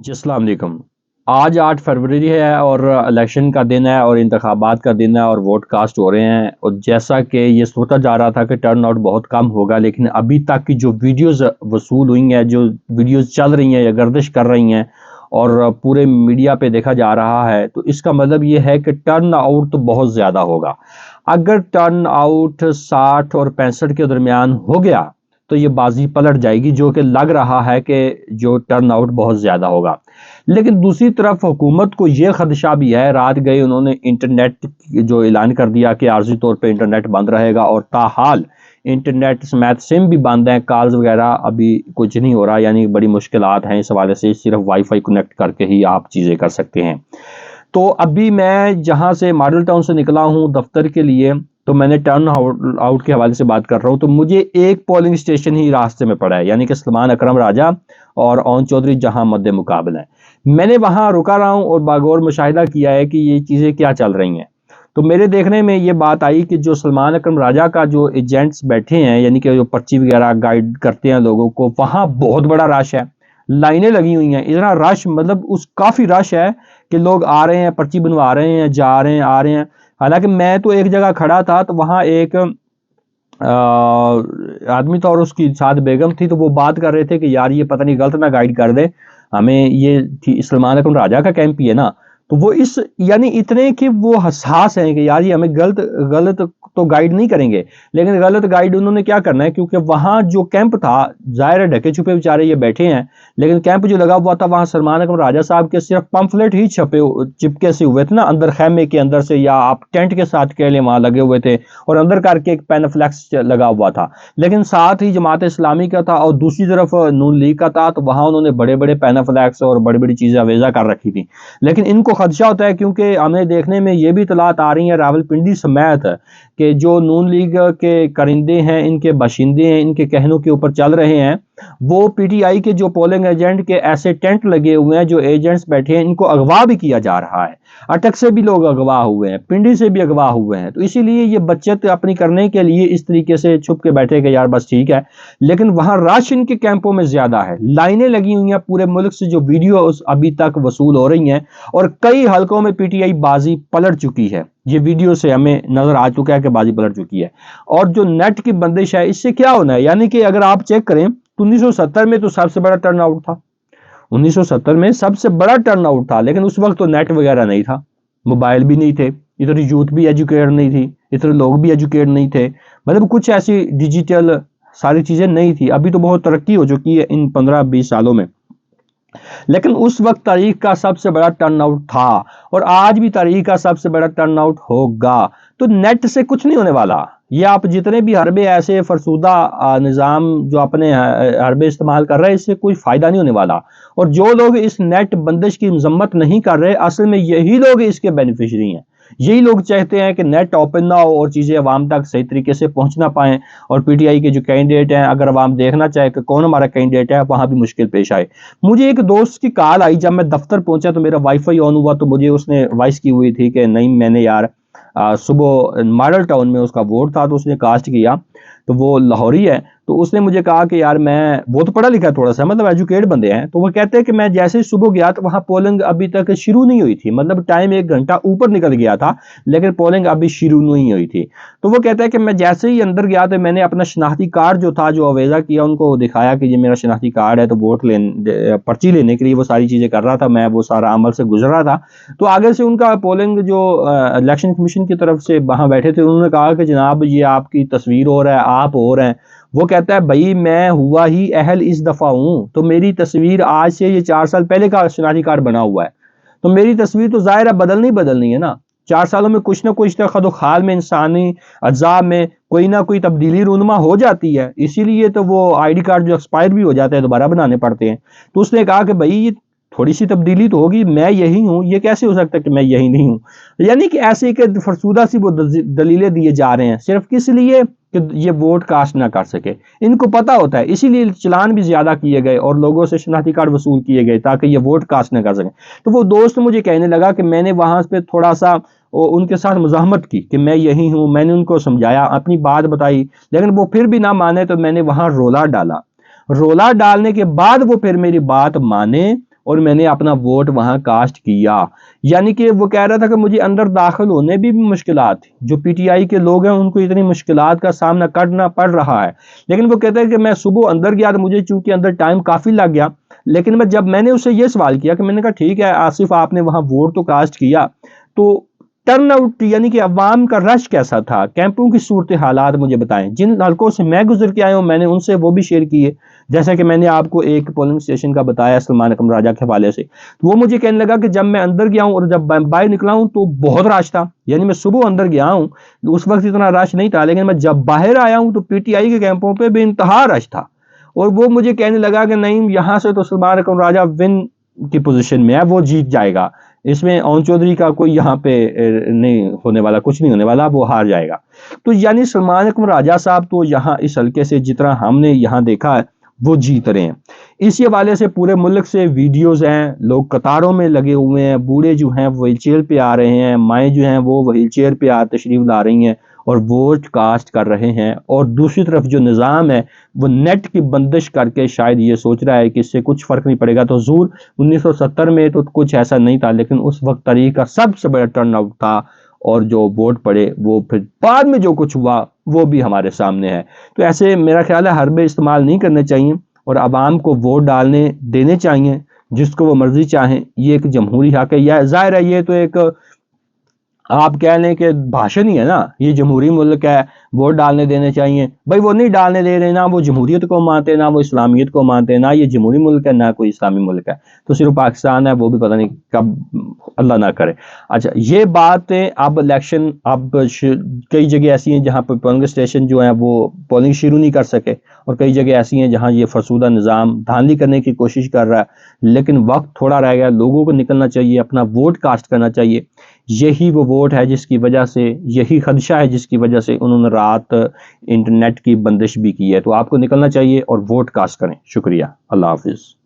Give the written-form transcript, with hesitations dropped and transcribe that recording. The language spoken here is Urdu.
جی السلام علیکم۔ آج 8 فروری ہے اور الیکشن کا دن ہے اور انتخابات کا دن ہے اور ووٹ کاسٹ ہو رہے ہیں، اور جیسا کہ یہ سوچا جا رہا تھا کہ ٹرن آؤٹ بہت کم ہوگا، لیکن ابھی تک کی جو ویڈیوز وصول ہوئی ہیں، جو ویڈیوز چل رہی ہیں یا گردش کر رہی ہیں اور پورے میڈیا پہ دیکھا جا رہا ہے، تو اس کا مطلب یہ ہے کہ ٹرن آؤٹ تو بہت زیادہ ہوگا۔ اگر ٹرن آؤٹ 60 اور 65 کے درمیان ہو گیا تو یہ بازی پلٹ جائے گی، جو کہ لگ رہا ہے کہ جو ٹرن آؤٹ بہت زیادہ ہوگا۔ لیکن دوسری طرف حکومت کو یہ خدشہ بھی ہے، رات گئے انہوں نے انٹرنیٹ جو اعلان کر دیا کہ عارضی طور پہ انٹرنیٹ بند رہے گا، اور تاحال انٹرنیٹ سمیت سم بھی بند ہیں، کالز وغیرہ ابھی کچھ نہیں ہو رہا، یعنی بڑی مشکلات ہیں اس حوالے سے، صرف وائی فائی کنیکٹ کر کے ہی آپ چیزیں کر سکتے ہیں۔ تو ابھی میں جہاں سے ماڈل ٹاؤن سے نکلا ہوں دفتر کے لیے، تو میں نے ٹرن آؤٹ کے حوالے سے بات کر رہا ہوں، تو مجھے ایک پولنگ اسٹیشن ہی راستے میں پڑا ہے، یعنی کہ سلمان اکرم راجہ اور اون چودھری جہاں مد مقابل ہیں۔ میں نے وہاں رکا رہا ہوں اور باغور مشاہدہ کیا ہے کہ یہ چیزیں کیا چل رہی ہیں۔ تو میرے دیکھنے میں یہ بات آئی کہ جو سلمان اکرم راجہ کا جو ایجنٹس بیٹھے ہیں، یعنی کہ جو پرچی وغیرہ گائیڈ کرتے ہیں لوگوں کو، وہاں بہت بڑا رش ہے، لائنیں لگی ہوئی ہیں، اتنا رش، مطلب کافی رش ہے کہ لوگ آ رہے ہیں، پرچی بنوا رہے ہیں، جا رہے ہیں، آ رہے ہیں۔ حالانکہ میں تو ایک جگہ کھڑا تھا تو وہاں ایک آدمی تھا اور اس کی ساتھ بیگم تھی، تو وہ بات کر رہے تھے کہ یار یہ پتہ نہیں غلط نہ گائیڈ کر دے ہمیں، یہ سلمان اکرم راجہ کا کیمپ ہی ہے نا۔ تو وہ یعنی اتنے کہ وہ حساس ہیں کہ یار یہ ہمیں غلط تو گائیڈ نہیں کریں گے، لیکن غلط گائیڈ انہوں نے کیا کرنا ہے، کیونکہ وہاں جو کیمپ تھا، ظاہر ہے ڈھکے چھپے بیچارے یہ بیٹھے ہیں، لیکن کیمپ جو لگا ہوا تھا وہاں سلمان اکرم راجہ صاحب کے صرف پمفلٹ ہی چپکے سے ہوئے تھے نا، اندر خیمے کے اندر سے، یا آپ ٹینٹ کے ساتھ کہہ لیں، وہاں لگے ہوئے تھے، اور اندر کر کے ایک پین فلیکس لگا ہوا تھا، لیکن ساتھ ہی جماعت اسلامی کا تھا اور دوسری طرف نون لیگ کا تھا، تو وہاں انہوں نے بڑے بڑے پین فلیکس اور بڑی بڑی چیزیں اویزہ کر رکھی تھی۔ لیکن ان کو خدشہ ہوتا ہے، کیونکہ ہمیں دیکھنے میں یہ بھی اطلاعات آ رہی ہیں راولپنڈی سمیت کہ جو نون لیگ کے کرندے ہیں، ان کے باشندے ہیں، ان کے کہنوں کے اوپر چل رہے ہیں، وہ پی ٹی آئی کے جو پولنگ ایجنٹ کے ایسے ٹینٹ لگے ہوئے ہیں، جو ایجنٹس بیٹھے ہیں، ان کو اغوا بھی کیا جا رہا ہے۔ اٹک سے بھی لوگ اغوا ہوئے ہیں، پنڈی سے بھی اغوا ہوئے ہیں، تو اسی لیے یہ بچت اپنی کرنے کے لیے اس طریقے سے چھپ کے بیٹھے کہ یار بس ٹھیک ہے، لیکن وہاں رش ان کے کیمپوں میں زیادہ ہے، لائنیں لگی ہوئی ہیں پورے ملک سے، جو ویڈیو ابھی تک وصول ہو رہی ہیں، اور کئی حلقوں میں پی ٹی آئی بازی پلٹ چکی ہے، یہ ویڈیو سے ہمیں نظر آ چکا ہے کہ بازی پلٹ چکی ہے۔ اور جو نیٹ کی بندش ہے، اس سے کیا ہونا ہے، یعنی کہ اگر آپ چیک کریں تو 1970 میں تو سب سے بڑا ٹرن آؤٹ تھا، 1970 میں سب سے بڑا ٹرن آؤٹ تھا، لیکن اس وقت تو نیٹ وغیرہ نہیں تھا، موبائل بھی نہیں تھے، اتنی یوتھ بھی ایجوکیٹ نہیں تھی، اتنے لوگ بھی ایجوکیٹ نہیں تھے، مطلب کچھ ایسی ڈیجیٹل ساری چیزیں نہیں تھی۔ ابھی تو بہت ترقی ہو چکی ہے ان 15-20 سالوں میں، لیکن اس وقت تاریخ کا سب سے بڑا ٹرن آؤٹ تھا، اور آج بھی تاریخ کا سب سے بڑا ٹرن آؤٹ ہوگا۔ تو نیٹ سے کچھ نہیں ہونے والا، یہ آپ جتنے بھی حربے ایسے فرسودہ نظام جو اپنے حربے استعمال کر رہے ہیں، اس سے کوئی فائدہ نہیں ہونے والا، اور جو لوگ اس نیٹ بندش کی مذمت نہیں کر رہے، اصل میں یہی لوگ اس کے بینیفیشری ہیں، یہی لوگ چاہتے ہیں کہ نیٹ اوپن نہ ہو اور چیزیں عوام تک صحیح طریقے سے پہنچ نہ پائیں، اور پی ٹی آئی کے جو کینڈیڈیٹ ہیں، اگر عوام دیکھنا چاہے کہ کون ہمارا کینڈیڈیٹ ہے، وہاں بھی مشکل پیش آئے۔ مجھے ایک دوست کی کال آئی جب میں دفتر پہنچا، تو میرا وائی فائی آن ہوا، تو مجھے اس نے وائس کی ہوئی تھی کہ نہیں، میں نے یار صبح ماڈل ٹاؤن میں اس کا ووٹ تھا، تو اس نے کاسٹ کیا، تو وہ لاہوری ہے، تو اس نے مجھے کہا کہ یار وہ تو پڑھا لکھا ہے تھوڑا سا، مطلب ایجوکیٹ بندے ہیں، تو وہ کہتے ہیں کہ میں جیسے ہی صبح گیا تو وہاں پولنگ ابھی تک شروع نہیں ہوئی تھی، مطلب ٹائم 1 گھنٹہ اوپر نکل گیا تھا، لیکن پولنگ ابھی شروع نہیں ہوئی تھی۔ تو وہ کہتا ہے کہ میں جیسے ہی اندر گیا تو میں نے اپنا شناختی کارڈ جو تھا، جو اویزہ کیا، ان کو دکھایا کہ یہ میرا شناختی کارڈ ہے، تو ووٹ پرچی لینے کے لیے وہ ساری چیزیں کر رہا تھا، میں وہ سارا عمل سے گزر رہا تھا، تو آگے سے ان کا پولنگ جو الیکشن کمیشن کی طرف سے وہاں بیٹھے تھے، انہوں نے کہا کہ جناب یہ آپ کی تصویر ہو رہا ہے، آپ ہو رہے ہیں۔ وہ کہتا ہے بھائی میں ہوا ہی اہل اس دفعہ ہوں، تو میری تصویر آج سے یہ 4 سال پہلے کا شناختی کارڈ بنا ہوا ہے، تو میری تصویر تو ظاہر ہے بدلنی ہے نا، 4 سالوں میں کچھ نہ کچھ خد و خال میں انسانی اجزاء میں کوئی نہ کوئی تبدیلی رونما ہو جاتی ہے، اسی لیے تو وہ آئی ڈی کارڈ جو ایکسپائر بھی ہو جاتے ہیں دوبارہ بنانے پڑتے ہیں۔ تو اس نے کہا کہ بھائی یہ تھوڑی سی تبدیلی تو ہوگی، میں یہی ہوں، یہ کیسے ہو سکتا ہے کہ میں یہی نہیں ہوں، یعنی کہ ایسے کہ فرسودہ سی وہ دلیلیں دیے جا رہے ہیں، صرف کس لیے کہ یہ ووٹ کاسٹ نہ کر سکے، ان کو پتا ہوتا ہے، اسی لیے چلان بھی زیادہ کیے گئے اور لوگوں سے شناختی کارڈ وصول کیے گئے تاکہ یہ ووٹ کاسٹ نہ کر سکیں۔ تو وہ دوست مجھے کہنے لگا کہ میں نے وہاں پہ تھوڑا سا ان کے ساتھ مزاحمت کی کہ میں یہی ہوں، میں نے ان کو سمجھایا، اپنی بات بتائی، لیکن وہ پھر بھی نہ مانے، تو میں نے وہاں رولا ڈالنے کے بعد وہ پھر میری بات مانے، اور میں نے اپنا ووٹ وہاں کاسٹ کیا. یعنی کہ وہ کہہ رہا تھا کہ مجھے اندر داخل ہونے بھی مشکلات تھی. جو پی ٹی آئی کے لوگ ہیں ان کو اتنی مشکلات کا سامنا کرنا پڑ رہا ہے. لیکن وہ کہتا ہے کہ میں صبح اندر گیا تو مجھے چونکہ اندر ٹائم کافی لگ گیا. لیکن جب میں نے اسے یہ سوال کیا کہ میں نے کہا ٹھیک ہے آصف آپ نے وہاں ووٹ تو کاسٹ کیا, تو ٹرن آؤٹ یعنی کہ عوام کا رش کیسا تھا, کیمپوں کی صورت حالات مجھے بتائیں. جن حلقوں سے میں گزر کے آیا ہوں میں نے ان سے وہ بھی شیئر کیے, جیسا کہ میں نے آپ کو ایک پولنگ اسٹیشن کا بتایا سلمان اکرم راجہ کے حوالے سے. وہ مجھے کہنے لگا کہ جب میں اندر گیا ہوں اور جب باہر نکلا ہوں تو بہت رش تھا. یعنی میں صبح اندر گیا ہوں اس وقت اتنا رش نہیں تھا, لیکن میں جب باہر آیا ہوں تو پی ٹی آئی کے کیمپوں پہ بے انتہا رش تھا. اور وہ مجھے کہنے لگا کہ نہیں یہاں سے تو سلمان اکرم راجہ ون کی پوزیشن میں ہے, وہ جیت جائے گا, اس میں اون چودھری کا کوئی یہاں پہ نہیں ہونے والا, کچھ نہیں ہونے والا, وہ ہار جائے گا. تو یعنی سلمان اکرم راجہ صاحب تو یہاں اس حلقے سے جتنا ہم نے یہاں دیکھا ہے وہ جیت رہے ہیں. اسی حوالے سے پورے ملک سے ویڈیوز ہیں, لوگ قطاروں میں لگے ہوئے ہیں, بوڑھے جو ہیں وہ وہیل چیئر پہ آ رہے ہیں, مائیں جو ہیں وہ وہیل چیئر پہ تشریف لا رہی ہیں اور ووٹ کاسٹ کر رہے ہیں. اور دوسری طرف جو نظام ہے وہ نیٹ کی بندش کر کے شاید یہ سوچ رہا ہے کہ اس سے کچھ فرق نہیں پڑے گا. تو حضور 1970 میں تو کچھ ایسا نہیں تھا, لیکن اس وقت تاریخ کا سب سے بڑا ٹرن آؤٹ تھا, اور جو ووٹ پڑے وہ پھر بعد میں جو کچھ ہوا وہ بھی ہمارے سامنے ہے. تو ایسے میرا خیال ہے حربے استعمال نہیں کرنے چاہیے اور عوام کو ووٹ ڈالنے دینے چاہیے جس کو وہ مرضی چاہیں. یہ ایک جمہوری حق ہے, یا ظاہر ہے یہ تو ایک آپ کہہ لیں کہ بھاشن ہی ہے نا, یہ جمہوری ملک ہے, ووٹ ڈالنے دینے چاہیے. بھائی وہ نہیں ڈالنے دے رہے, نہ وہ جمہوریت کو مانتے, نہ وہ اسلامیت کو مانتے, نہ یہ جمہوری ملک ہے نہ کوئی اسلامی ملک ہے, تو صرف پاکستان ہے, وہ بھی پتہ نہیں کب اللہ نہ کرے. اچھا یہ بات ہے. اب الیکشن اب کئی جگہ ایسی ہیں جہاں پہ پولنگ اسٹیشن جو ہیں وہ پولنگ شروع نہیں کر سکے, اور کئی جگہ ایسی ہیں جہاں یہ فرسودہ نظام دھاندلی کرنے کی کوشش کر رہا ہے. لیکن وقت تھوڑا رہ گیا, لوگوں کو نکلنا چاہیے, اپنا ووٹ کاسٹ کرنا چاہیے. یہی وہ ووٹ ہے جس کی وجہ سے, یہی خدشہ ہے جس کی وجہ سے انہوں نے رات انٹرنیٹ کی بندش بھی کی ہے. تو آپ کو نکلنا چاہیے اور ووٹ کاسٹ کریں. شکریہ, اللہ حافظ.